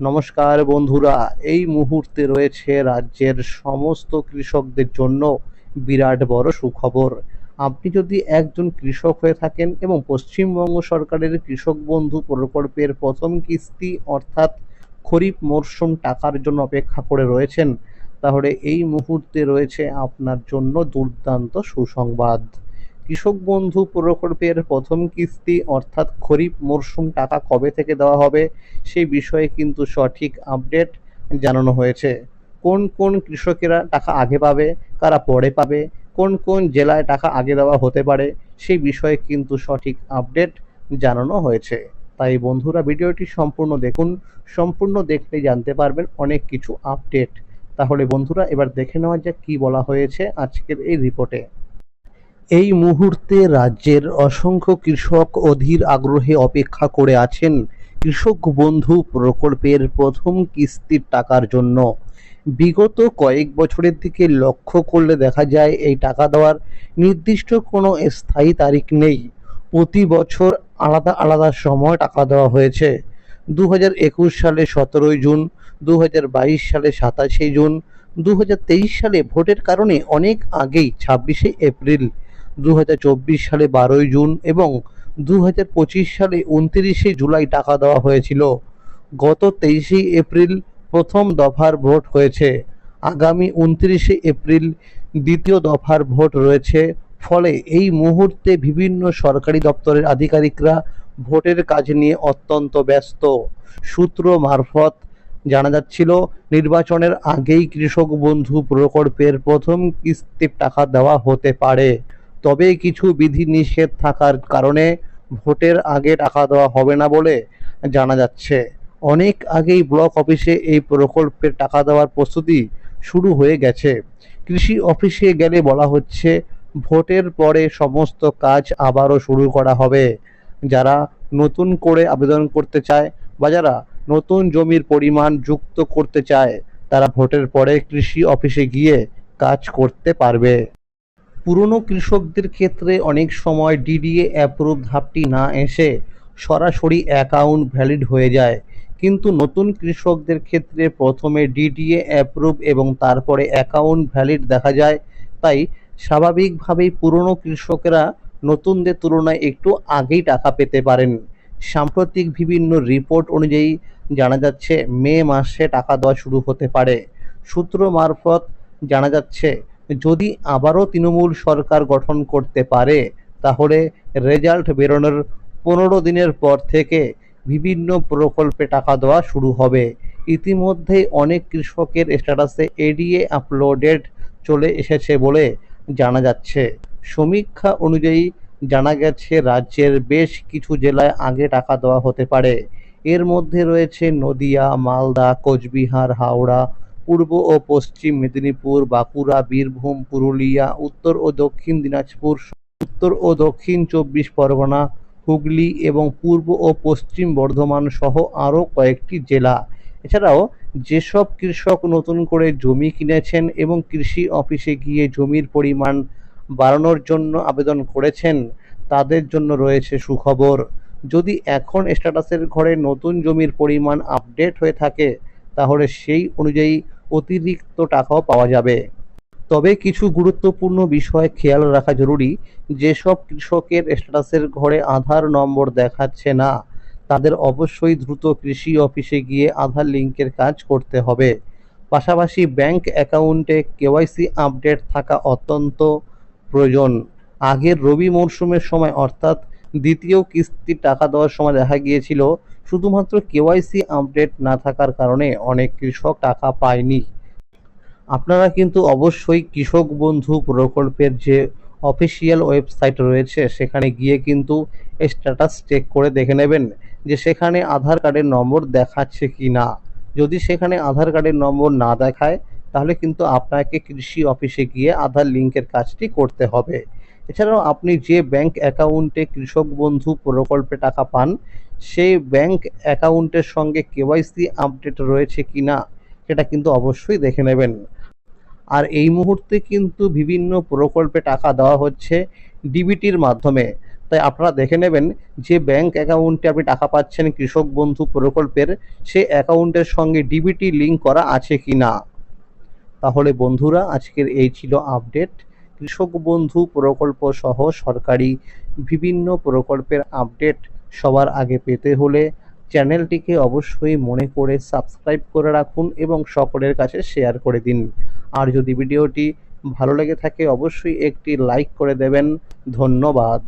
নমস্কার বন্ধুরা, এই মুহূর্তে রয়েছে রাজ্যের সমস্ত কৃষকদের জন্য বিরাট বড় সুখবর। আপনি যদি একজন কৃষক হয়ে থাকেন এবং পশ্চিমবঙ্গ সরকারের কৃষক বন্ধু প্রকল্পের প্রথম কিস্তি অর্থাৎ খরিফ মরশুম টাকার জন্য অপেক্ষা করে রয়েছেন, তাহলে এই মুহূর্তে রয়েছে আপনার জন্য দুর্দান্ত সুসংবাদ। কৃষক বন্ধু প্রকল্পের প্রথম কিস্তি অর্থাৎ খরিফ মরশুম টাকা কবে থেকে দেওয়া হবে সেই বিষয়ে কিন্তু সঠিক আপডেট জানানো হয়েছে। কোন কোন কৃষকেরা টাকা আগে পাবে, কারা পরে পাবে, কোন কোন জেলায় টাকা আগে দেওয়া হতে পারে সেই বিষয়ে কিন্তু সঠিক আপডেট জানানো হয়েছে। তাই বন্ধুরা, ভিডিওটি সম্পূর্ণ দেখুন। সম্পূর্ণ দেখলে জানতে পারবেন অনেক কিছু আপডেট। তাহলে বন্ধুরা, এবার দেখে নেওয়া যাক কী বলা হয়েছে আজকের এই রিপোর্টে। এই মুহূর্তে রাজ্যের অসংখ্য কৃষক অধীর আগ্রহে অপেক্ষা করে আছেন কৃষক বন্ধু প্রকল্পের প্রথম কিস্তির টাকার জন্য। বিগত কয়েক বছরের দিকে লক্ষ্য করলে দেখা যায় এই টাকা দেওয়ার নির্দিষ্ট কোনো স্থায়ী তারিখ নেই। প্রতি বছর আলাদা আলাদা সময় টাকা দেওয়া হয়েছে। 2021 সালে 17ই জুন, 2022 সালে 27শে জুন, 2023 সালে ভোটের কারণে অনেক আগেই 26শে এপ্রিল, 2024 সালে 12ই জুন এবং 2025 সালে 29শে জুলাই টাকা দেওয়া হয়েছিল। গত 23শে এপ্রিল প্রথম দফার ভোট হয়েছে। আগামী 29শে এপ্রিল দ্বিতীয় দফার ভোট রয়েছে। ফলে এই মুহূর্তে বিভিন্ন সরকারি দপ্তরের আধিকারিকরা ভোটের কাজ নিয়ে অত্যন্ত ব্যস্ত। সূত্র মারফত জানা যাচ্ছিল নির্বাচনের আগেই কৃষক বন্ধু প্রকল্পের প্রথম কিস্তির টাকা দেওয়া হতে পারে। তবে কিছু বিধিনিষেধ থাকার কারণে ভোটের আগে টাকা দেওয়া হবে না বলে জানা যাচ্ছে। অনেক আগেই ব্লক অফিসে এই প্রকল্পের টাকা দেওয়ার প্রস্তুতি শুরু হয়ে গেছে। কৃষি অফিসে গেলে বলা হচ্ছে ভোটের পরে সমস্ত কাজ আবারও শুরু করা হবে। যারা নতুন করে আবেদন করতে চায় বা যারা নতুন জমির পরিমাণ যুক্ত করতে চায়, তারা ভোটের পরে কৃষি অফিসে গিয়ে কাজ করতে পারবে। পুরনো কৃষকদের ক্ষেত্রে অনেক সময় ডিডিএ অ্যাপ্রুভ ধাপটি না এসে সরাসরি অ্যাকাউন্ট ভ্যালিড হয়ে যায়, কিন্তু নতুন কৃষকদের ক্ষেত্রে প্রথমে ডিডিএ অ্যাপ্রুভ এবং তারপরে অ্যাকাউন্ট ভ্যালিড দেখা যায়। তাই স্বাভাবিকভাবেই পুরনো কৃষকেরা নতুনদের তুলনায় একটু আগেই টাকা পেতে পারেন। সাম্প্রতিক বিভিন্ন রিপোর্ট অনুযায়ী জানা যাচ্ছে মে মাসে টাকা দেওয়া শুরু হতে পারে। সূত্র মারফত জানা যাচ্ছে যদি আবারও তৃণমূল সরকার গঠন করতে পারে, তাহলে রেজাল্ট বেরোনোর 15 দিনের পর থেকে বিভিন্ন প্রকল্পে টাকা দেওয়া শুরু হবে। ইতিমধ্যেই অনেক কৃষকের স্ট্যাটাসে এডিএ আপলোডেড চলে এসেছে বলে জানা যাচ্ছে। সমীক্ষা অনুযায়ী জানা গেছে রাজ্যের বেশ কিছু জেলায় আগে টাকা দেওয়া হতে পারে। এর মধ্যে রয়েছে নদিয়া, মালদা, কোচবিহার, হাওড়া, পূর্ব ও পশ্চিম মেদিনীপুর, বাঁকুড়া, বীরভূম, পুরুলিয়া, উত্তর ও দক্ষিণ দিনাজপুর, উত্তর ও দক্ষিণ 24 পরগনা, হুগলি এবং পূর্ব ও পশ্চিম বর্ধমান সহ আরও কয়েকটি জেলা। এছাড়াও যেসব কৃষক নতুন করে জমি কিনেছেন এবং কৃষি অফিসে গিয়ে জমির পরিমাণ বাড়ানোর জন্য আবেদন করেছেন, তাদের জন্য রয়েছে সুখবর। যদি এখন স্ট্যাটাসের ঘরে নতুন জমির পরিমাণ আপডেট হয়ে থাকে, তাহলে সেই অনুযায়ী অতিরিক্ত টাকাও পাওয়া যাবে। তবে কিছু গুরুত্বপূর্ণ বিষয় খেয়াল রাখা জরুরি। যেসব কৃষকের স্ট্যাটাসের ঘরে আধার নম্বর দেখাচ্ছে না, তাদের অবশ্যই দ্রুত কৃষি অফিসে গিয়ে আধার লিঙ্কের কাজ করতে হবে। পাশাপাশি ব্যাংক অ্যাকাউন্টে কেওয়াইসি আপডেট থাকা অত্যন্ত প্রয়োজন। আগের রবি মরশুমের সময় অর্থাৎ দ্বিতীয় কিস্তির টাকা দেওয়ার সময় দেখা গিয়েছিল শুধুমাত্র কেওয়াইসি আপডেট না থাকার কারণে অনেক কৃষক টাকা পায়নি। আপনারা কিন্তু অবশ্যই কৃষক বন্ধু প্রকল্পের যে অফিসিয়াল ওয়েবসাইট রয়েছে সেখানে গিয়ে কিন্তু স্ট্যাটাস চেক করে দেখে নেবেন যে সেখানে আধার কার্ডের নম্বর দেখাচ্ছে কি না। যদি সেখানে আধার কার্ডের নম্বর না দেখায়, তাহলে কিন্তু আপনাকে কৃষি অফিসে গিয়ে আধার লিঙ্কের কাজটি করতে হবে। এছাড়াও আপনি যে ব্যাংক অ্যাকাউন্টে কৃষক বন্ধু প্রকল্পে টাকা পান, সেই ব্যাংক অ্যাকাউন্টের সঙ্গে কেওয়াইসি আপডেট রয়েছে কি না সেটা কিন্তু অবশ্যই দেখে নেবেন। আর এই মুহূর্তে কিন্তু বিভিন্ন প্রকল্পে টাকা দেওয়া হচ্ছে ডিবিটির মাধ্যমে। তাই আপনারা দেখে নেবেন যে ব্যাংক অ্যাকাউন্টে আপনি টাকা পাচ্ছেন কৃষক বন্ধু প্রকল্পের, সেই অ্যাকাউন্টের সঙ্গে ডিবিটি লিঙ্ক করা আছে কিনা। তাহলে বন্ধুরা, আজকের এই ছিল আপডেট। কৃষক বন্ধু প্রকল্প সহ সরকারি বিভিন্ন প্রকল্পের আপডেট সবার আগে পেতে হলে চ্যানেলটিকে অবশ্যই মনে করে সাবস্ক্রাইব করে রাখুন এবং সকলের কাছে শেয়ার করে দিন। আর যদি ভিডিওটি ভালো লেগে থাকে অবশ্যই একটি লাইক করে দেবেন। ধন্যবাদ।